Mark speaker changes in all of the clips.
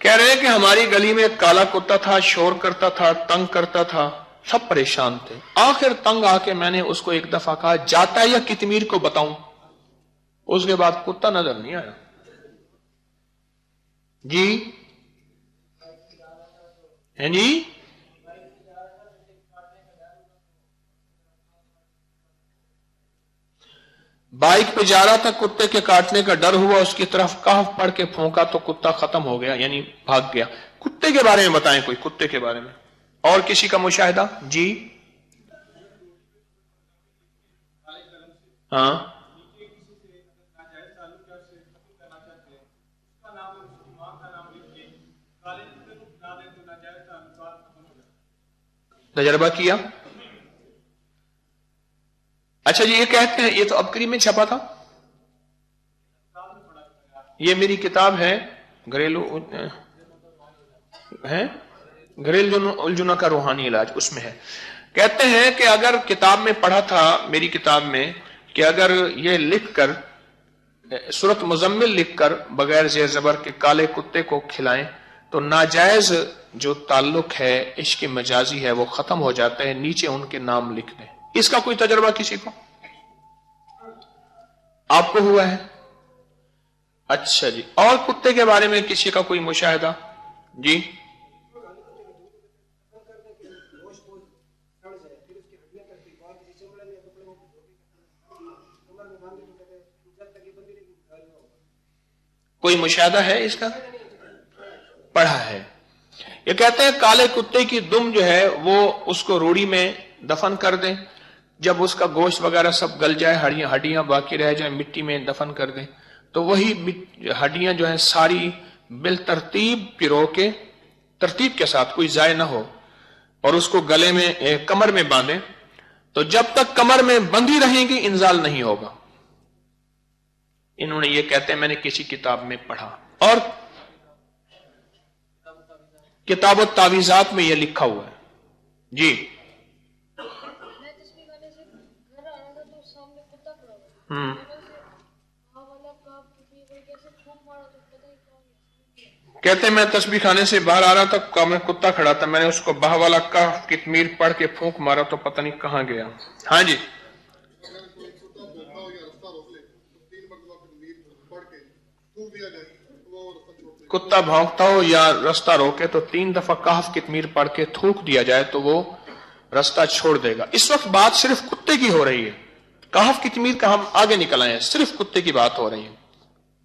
Speaker 1: کہہ رہے ہیں کہ ہماری گلی میں ایک کالا کتا تھا، شور کرتا تھا، تنگ کرتا تھا، سب پریشان تھے. آخر تنگ آ کے میں نے اس کو ایک دفعہ کہا جاتا ہے یا کتمیر کو بتاؤں. اس کے بعد کتا نظر نہیں آیا. جی ہیں جی، بائک پہ جا رہا تھا، کتے کے کاٹنے کا ڈر ہوا، اس کی طرف کہف پڑھ کے پھونکا تو کتا ختم ہو گیا، یعنی بھاگ گیا. کتے کے بارے میں بتائیں، کوئی کتے کے بارے میں اور کسی کا مشاہدہ. جی ہاں، تجربہ کیا. اچھا جی، یہ کہتے ہیں، یہ تو ابکری میں چھپا تھا. یہ میری کتاب ہے گھریلو الجھنوں کا روحانی علاج، اس میں ہے. کہتے ہیں کہ اگر کتاب میں پڑھا تھا، میری کتاب میں، کہ اگر یہ لکھ کر سورۃ مزمل لکھ کر بغیر زیر زبر کے کالے کتے کو کھلائیں تو ناجائز جو تعلق ہے عشق مجازی ہے وہ ختم ہو جاتا ہے. نیچے ان کے نام لکھ دیں. اس کا کوئی تجربہ کسی کو؟ آپ کو ہوا ہے؟ اچھا جی، اور کتے کے بارے میں کسی کا کوئی مشاہدہ؟ جی کوئی مشاہدہ ہے اس کا؟ پڑھا ہے. یہ کہتے ہیں کالے کتے کی دم جو ہے وہ اس کو روڑی میں دفن کر دیں، جب اس کا گوشت وغیرہ سب گل جائے، ہڈیاں باقی رہ جائیں، مٹی میں دفن کر دیں، تو وہی ہڈیاں جو ہیں ساری بالترتیب پرو کے، ترتیب کے ساتھ کوئی ضائع نہ ہو، اور اس کو گلے میں کمر میں باندھیں. تو جب تک کمر میں بندھی رہیں گی انزال نہیں ہوگا. انہوں نے یہ کہتے ہیں میں نے کسی کتاب میں پڑھا. اور کتاب التعویذات میں یہ لکھا ہوا ہے. جی کہتے ہیں میں تسبیح خانے سے باہر آ رہا تھا، کام کتا کھڑا تھا، میں نے اس کو باہ والا کاف کتمیر پڑھ کے پھونک مارا تو پتہ نہیں کہاں گیا. ہاں جی، کتا بھونکتا ہو یا رستہ روکے تو 3 دفعہ کہف کتمیر پڑھ کے تھوک دیا جائے تو وہ رستہ چھوڑ دے گا. اس وقت بات صرف کتے کی ہو رہی ہے، کہف کتمیر کا ہم آگے نکل آئے ہیں، صرف کتے کی بات ہو رہی ہے.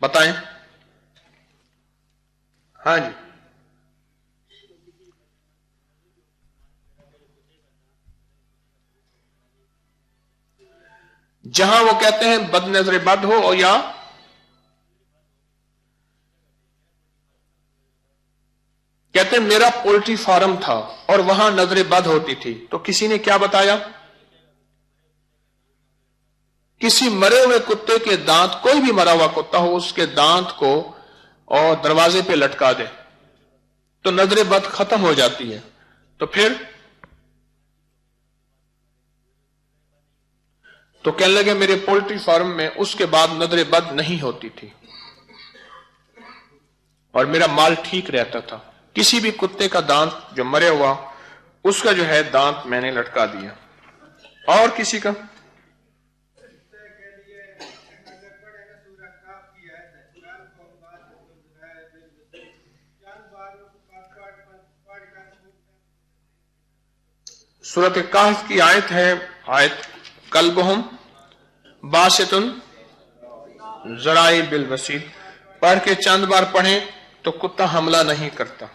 Speaker 1: بتائیں. ہاں جی، جہاں وہ کہتے ہیں بد نظر بد ہو اور یا کہتے ہیں میرا پولٹری فارم تھا اور وہاں نظر بد ہوتی تھی، تو کسی نے کیا بتایا؟ کسی مرے ہوئے کتے کے دانت، کوئی بھی مرا ہوا کتا ہو، اس کے دانت کو اور دروازے پہ لٹکا دے تو نظر بد ختم ہو جاتی ہے. تو پھر تو کہنے لگے میرے پولٹری فارم میں اس کے بعد نظر بد نہیں ہوتی تھی اور میرا مال ٹھیک رہتا تھا. کسی بھی کتے کا دانت جو مرے ہوا اس کا جو ہے دانت میں نے لٹکا دیا. اور کسی کا؟ سورۃ کہف کی آیت ہے، آیت قلبہم باسط ذرائع بالوسیل، پڑھ کے چند بار پڑھیں تو کتا حملہ نہیں کرتا.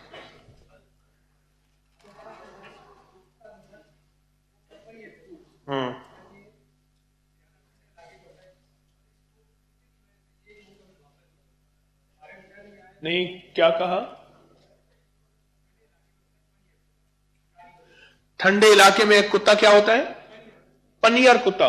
Speaker 1: نہیں، کیا کہا؟ ٹھنڈے علاقے میں ایک کتا کیا ہوتا ہے؟ پنیر کتا.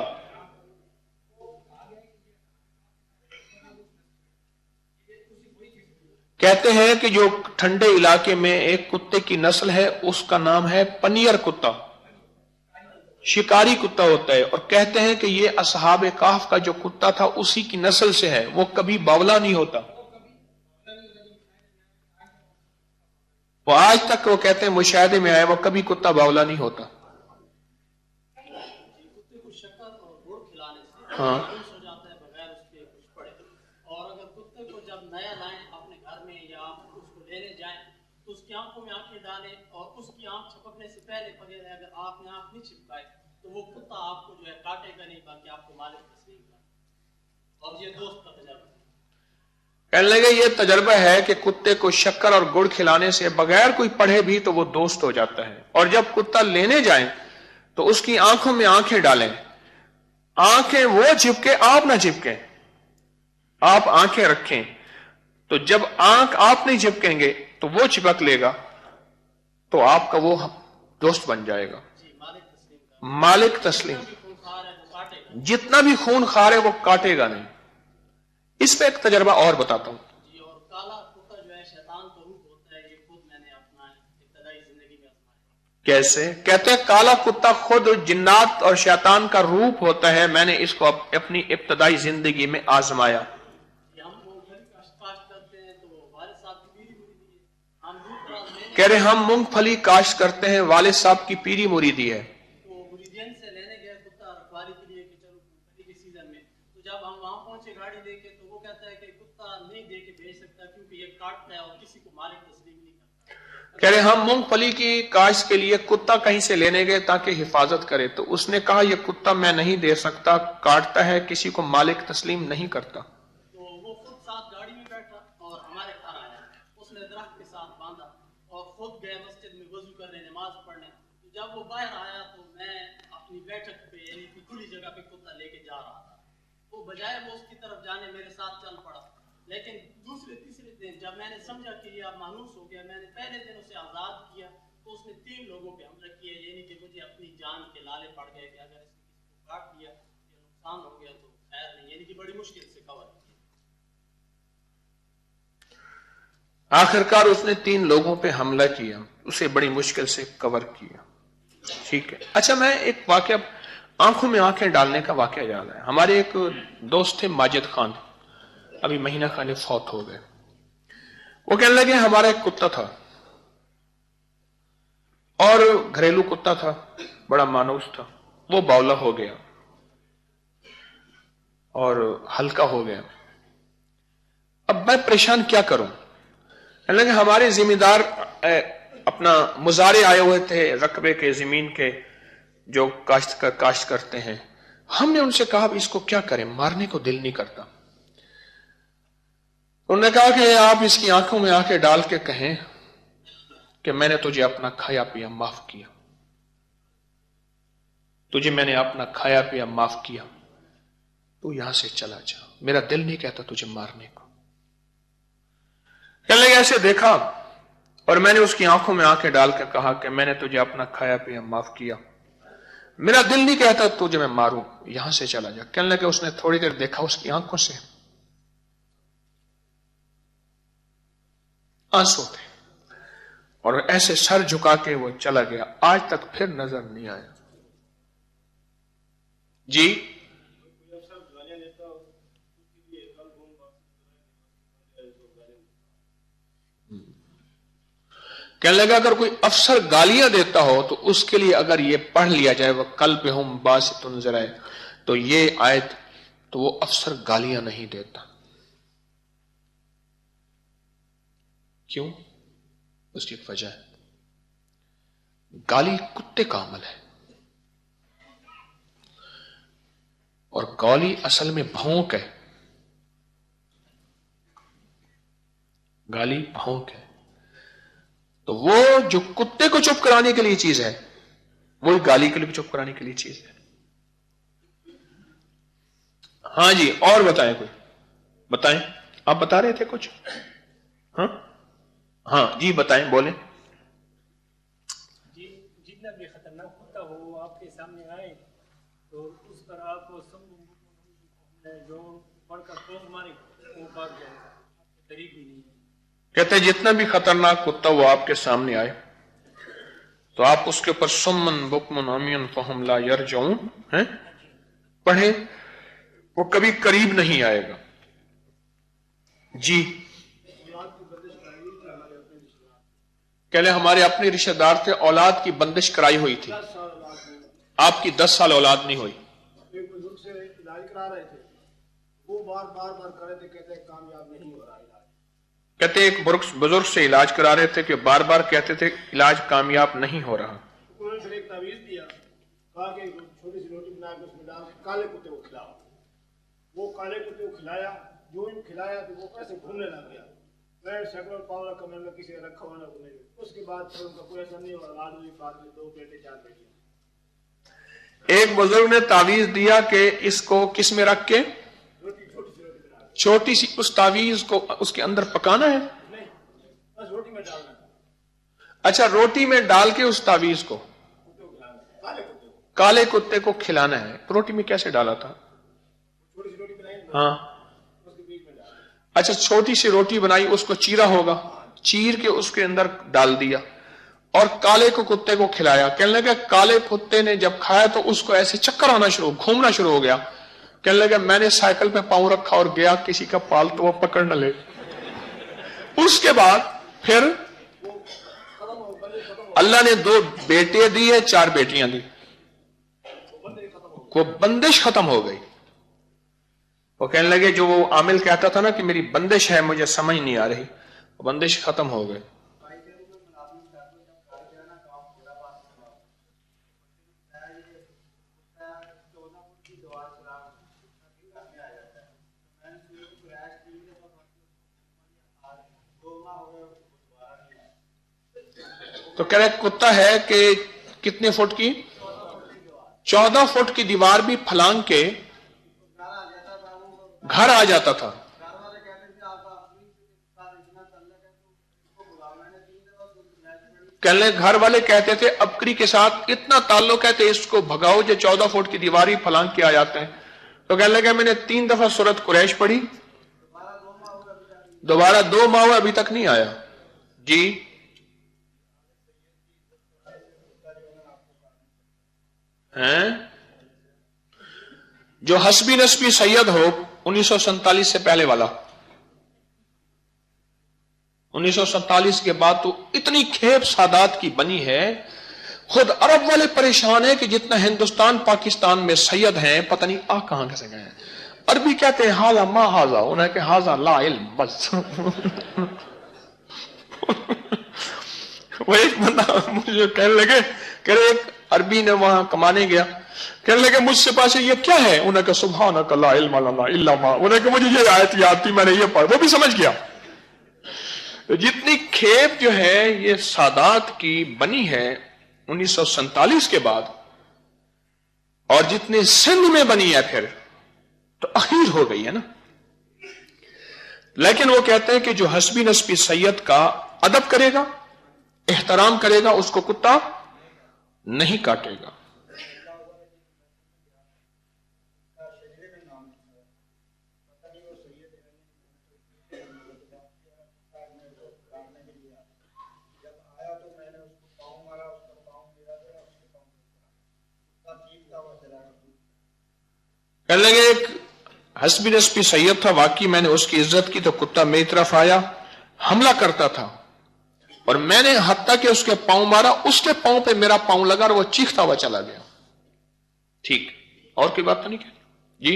Speaker 1: کہتے ہیں کہ جو ٹھنڈے علاقے میں ایک کتے کی نسل ہے اس کا نام ہے پنیر کتا، شکاری کتا ہوتا ہے. اور کہتے ہیں کہ یہ اصحاب کہف کا جو کتا تھا اسی کی نسل سے ہے، وہ کبھی باولا نہیں ہوتا. وہ آج تک وہ کہتے ہیں مشاہدے میں آیا وہ کبھی کتا باولا نہیں ہوتا.
Speaker 2: کتے کو شکر اور گڑ کھلانے سے
Speaker 1: ہاں
Speaker 2: خوش ہو جاتا ہے بغیر اس کے کچھ پڑے. اور اگر کتے کو جب نیا لائیں اپنے گھر میں یا آپ اس کو لینے جائیں تو اس کی آنکھوں میں آنکھیں ڈالیں اور اس کی آنکھ چھپکنے سے پہلے وغیرہ اگر آپ نے آنکھ نہیں چھپکائی تو وہ کتا آپ کو جو ہے کاٹے گا نہیں بلکہ آپ کو مالک تسلیم کرے. اور یہ دوست کا تجربہ ہے.
Speaker 1: کہنے لگے یہ تجربہ ہے کہ کتے کو شکر اور گڑ کھلانے سے بغیر کوئی پڑھے بھی تو وہ دوست ہو جاتا ہے. اور جب کتا لینے جائیں تو اس کی آنکھوں میں آنکھیں ڈالیں. آنکھیں وہ چپکے آپ نہ چپکیں. آپ آنکھیں رکھیں تو جب آنکھ آپ نہیں چپکیں گے تو وہ چپک لے گا تو آپ کا وہ دوست بن جائے گا.
Speaker 2: جی مالک تسلیم کرے.
Speaker 1: مالک تسلیم.
Speaker 2: جتنا بھی خون خار ہے وہ
Speaker 1: جتنا بھی خون
Speaker 2: کاٹے گا.
Speaker 1: خار ہے وہ کاٹے گا نہیں. اس پہ ایک تجربہ اور بتاتا ہوں.
Speaker 2: جی اور کالا کتا جو ہے شیطان کا روپ ہوتا ہے. یہ خود میں نے اپنا ابتدائی زندگی میں آزمایا.
Speaker 1: کیسے؟ کہتے ہیں کالا کتا خود جنات اور شیطان کا روپ ہوتا ہے. میں نے اس کو اپنی ابتدائی زندگی میں آزمایا.
Speaker 2: ہم مونگ پھلی کاشت کرتے ہیں تو والد صاحب کی پیری مریدی ہے. ہم دور دراز لینے
Speaker 1: کہہ رہے ہم مونگ پھلی کاشت کرتے ہیں والد صاحب کی پیری مریدی ہے.
Speaker 2: تو مریدین سے لینے گئے کتا رکھوالی کے لیے کہ چلو مونگ پھلی کے سیزن میں. تو جب ہم وہاں پہنچے گاڑی لے کے تو وہ کہتا ہے کہ کتا نہیں دے کے بھیج سکتا کیونکہ یہ کاٹتا ہے اور کسی کو مالک تسلیم نہیں کرتا.
Speaker 1: کہہ رہے ہم مونگ پھلی کی کاشت کے لیے کتا کہیں سے لینے گئے تاکہ حفاظت کرے. تو اس نے کہا یہ کتا میں نہیں دے سکتا, کاٹتا ہے, کسی کو مالک تسلیم نہیں کرتا.
Speaker 2: تو وہ خود ساتھ گاڑی میں بیٹھا اور ہمارے گھر آیا. اس نے درخت کے ساتھ باندھا اور خود گئے مسجد میں وضو کرنے نماز پڑھنے. تو جب وہ باہر آیا تو میں اپنی بیٹھک پہ یعنی کہ کھلی جگہ پہ کتا لے کے جا رہا تھا. وہ بجائے وہ اس کی طرف جانے میرے ساتھ چل پڑا. لیکن دوسرے تیسرے دن جب میں نے سمجھا کہ یہ اب مانوس ہو گیا, میں نے پہلے دن اسے آزاد کیا تو اس نے 3 لوگوں پہ حملہ کیا. یعنی کہ مجھے اپنی جان کے لالے پڑ گئے کہ اگر اس نے کسی کو کاٹ لیا یا نقصان ہو گیا تو خیر نہیں. یعنی کہ بڑی مشکل سے کور کیا.
Speaker 1: آخرکار اس نے 3 لوگوں پہ حملہ کیا, اسے بڑی مشکل سے کور کیا. ٹھیک ہے. اچھا میں ایک واقعہ آنکھوں میں آنکھیں ڈالنے کا واقعہ یاد ہے. ہمارے ایک دوست تھے ماجد خان, ابھی مہینہ خانے فوت ہو گئے. وہ کہنے لگے ہمارا ایک کتا تھا اور گھریلو کتا تھا, بڑا مانوس تھا. وہ باولا ہو گیا اور ہلکا ہو گیا. اب میں پریشان کیا کروں. کہنے لگے ہمارے ذمہ دار اپنا مزارے آئے ہوئے تھے رقبے کے زمین کے جو کاشت کرتے ہیں. ہم نے ان سے کہا اس کو کیا کریں, مارنے کو دل نہیں کرتا. انہوں نے کہا کہ آپ اس کی آنکھوں میں آنکھیں ڈال کے کہیں کہ میں نے تجھے اپنا کھایا پیا معاف کیا, تجھے میں نے اپنا کھایا پیا معاف کیا, تو یہاں سے چلا جا, میرا دل نہیں کہتا تجھے مارنے کو. کہنے لگے ایسے دیکھا اور میں نے اس کی آنکھوں میں آنکھیں ڈال کے کہا کہ میں نے تجھے اپنا کھایا پیا معاف کیا, میرا دل نہیں کہتا تجھے میں ماروں, یہاں سے چلا جا. کہنے لگے اس نے تھوڑی دیر دیکھا, اس کی آنکھوں سے آنسو تھے اور ایسے سر جھکا کے وہ چلا گیا. آج تک پھر نظر نہیں آیا. جی کہنے لگا اگر کوئی افسر گالیاں دیتا ہو تو اس کے لیے اگر یہ پڑھ لیا جائے وہ قلبہم باسط ذرائع, تو یہ آیت تو وہ افسر گالیاں نہیں دیتا. کیوں؟ اس کی ایک وجہ ہے, گالی کتے کا عمل ہے اور گالی اصل میں بھونک ہے. گالی بھونک ہے. تو وہ جو کتے کو چپ کرانے کے لیے چیز ہے وہی گالی کے لیے چپ کرانے کے لیے چیز ہے. ہاں جی اور بتائیں, کوئی بتائیں, آپ بتا رہے تھے کچھ. ہاں ہاں جی بتائیں, بولیں.
Speaker 3: جی جتنا بھی خطرناک کتا ہو وہ آپ کے سامنے آئے تو اس پر آپ کو جو پڑھ کر پونک مارے وہ بھاگ جائے گا, قریب بھی نہیں.
Speaker 1: کہتے ہیں جتنا بھی خطرناک کتا وہ آپ کے سامنے آئے تو آپ اس کے اوپر سمن بکمن عمیٌ فہم لا یرجعون پڑھیں, وہ کبھی قریب نہیں آئے گا. جی کہہ لیں ہمارے اپنے رشتہ دار تھے، اولاد کی بندش کرائی ہوئی تھی،
Speaker 4: 10 سال اولاد میں
Speaker 1: آپ کی 10 سال اولاد نہیں ہوئی.
Speaker 4: ایک بزرگ سے علاج کرا رہے تھے، وہ بار کر رہے تھے، کہتے ہیں کامیاب نہیں ہو رہا علاج.
Speaker 1: کہتے ایک بزرگ سے علاج کرا رہے تھے کہ بار بار کہتے تھے علاج کامیاب نہیں ہو رہا.
Speaker 4: انہوں نے پھر ایک تعویذ دیا، کہا کہ چھوٹی سی روٹی بنا کے اس میں ڈال کے کالے کتے کو کھلاؤ. وہ کالے کتے کو کھلایا، جو ان کھلایا تو وہ ایسے گھومنے لگ گیا. میں سیکڑوں پاؤں رکھا، میں نے کسی نے رکھا ہونا کو نہیں. اس کے بعد پھر ان کا کوئی ایسا نہیں ہوا، اولاد ہوئی، بعد میں 2 بیٹے 4 بیٹیاں.
Speaker 1: ایک بزرگ نے تعویذ دیا کہ اس کو کس میں رکھ کے،
Speaker 4: روٹی چھوٹی سی روٹی بنا کے،
Speaker 1: چھوٹی سی اس تعویذ کو اس کے اندر پکانا ہے.
Speaker 4: نہیں بس روٹی میں ڈالنا ہے،
Speaker 1: اچھا روٹی میں ڈال کے اس تعویذ کو
Speaker 4: کتے کو کھلانا ہے، کالے کتے کو.
Speaker 1: کالے کتے کو کھلانا ہے. روٹی میں کیسے ڈالا تھا؟
Speaker 4: چھوٹی سی روٹی بنائی،
Speaker 1: ہاں
Speaker 4: اس کے بیچ میں ڈالنا.
Speaker 1: اچھا چھوٹی سی روٹی بنائی، اس کو چیرا ہوگا، چیر کے اس کے اندر ڈال دیا اور کالے کو کتے کو کھلایا. کہنے لگا کالے کتے نے جب کھایا تو اس کو ایسے چکر آنا شروع، گھومنا شروع ہو گیا. کہنے لگا میں نے سائیکل پہ پاؤں رکھا اور گیا کسی کا پال تو وہ پکڑ نہ لے. اس کے بعد پھر اللہ نے 2 بیٹے دیے، 4 بیٹیاں دی، وہ بندش ختم ہو گئی. وہ کہنے لگے جو وہ عامل کہتا تھا نا کہ میری بندش ہے مجھے سمجھ نہیں آ رہی، وہ بندش ختم ہو گئی. تو کہہ رہے کتا ہے کہ کتنے فٹ کی، 14 فٹ کی دیوار بھی پھلانگ کے گھر آ جاتا تھا. کہنے گھر والے کہتے تھے ابکری کے ساتھ اتنا تعلق ہے کہ اس کو بھگاؤ، جو 14 فٹ کی دیوار ہی پھلانگ کے آ جاتے ہیں. تو کہنے لگا میں نے 3 دفعہ سورۃ قریش پڑھی، دوبارہ 2 ماہ ابھی تک نہیں آیا. جی ہیں جو حسبی نسبی سید ہو 1947 سے پہلے والا، 1947 کے بعد تو اتنی کھیپ سادات کی بنی ہے، خود عرب والے پریشان ہیں کہ جتنا ہندوستان پاکستان میں سید ہیں پتہ نہیں آ کہاں کیسے گئے ہیں. عربی کہتے ہیں حاضا ما حاضا، انہیں کہ حاضا لا علم بس. وہ ایک بندہ مجھے کہنے لگے کہ ایک عربی نے وہاں کمانے گیا، کہنے لگے مجھ سے پاس یہ کیا ہے؟ انہیں کہ سبحانک لا علم لنا الا ما، انہیں کہ مجھے یہ آیت یاد تھی میں نے یہ پڑھا، وہ بھی سمجھ گیا. جتنی کھیپ جو ہے یہ سادات کی بنی ہے 1947 کے بعد، اور جتنے سندھ میں بنی ہے پھر تو اخیر ہو گئی ہے نا. لیکن وہ کہتے ہیں کہ جو حسبی نسبی سید کا ادب کرے گا، احترام کرے گا، اس کو کتا نہیں کاٹے گا. کہنے لگے ایک حسبی نسبی سید تھا، واقعی میں نے اس کی عزت کی تو کتا میری طرف آیا، حملہ کرتا تھا اور میں نے حتیٰ کہ اس کے پاؤں مارا، اس کے پاؤں پہ میرا پاؤں لگا اور وہ چیختا ہوا چلا گیا. ٹھیک اور کوئی بات تو نہیں کہتی جی.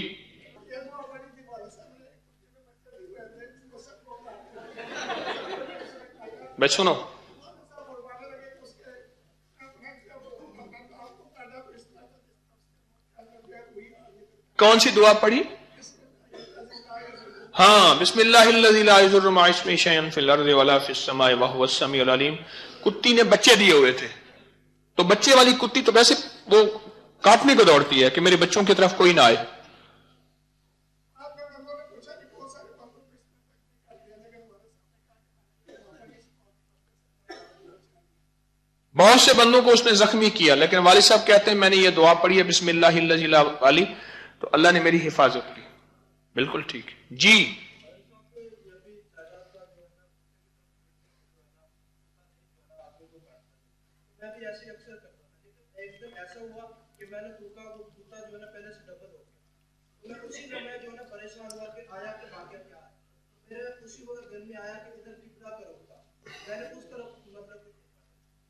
Speaker 1: میں سنو کون سی دعا پڑھی؟ ہاں بسم اللہ الذی لا یضر مع اسمہ شیء فی الارض ولا فی السماء وهو السمیع العلیم. کتی نے بچے دیے ہوئے تھے تو بچے والی کتی تو ویسے وہ کاٹنے کو دوڑتی ہے کہ میرے بچوں کی طرف کوئی نہ آئے. بہت سے بندوں کو اس نے زخمی کیا، لیکن والد صاحب کہتے ہیں میں نے یہ دعا پڑھی ہے بسم اللہ الذی لا علی، تو اللہ نے میری حفاظت کی. بالکل ٹھیک جی.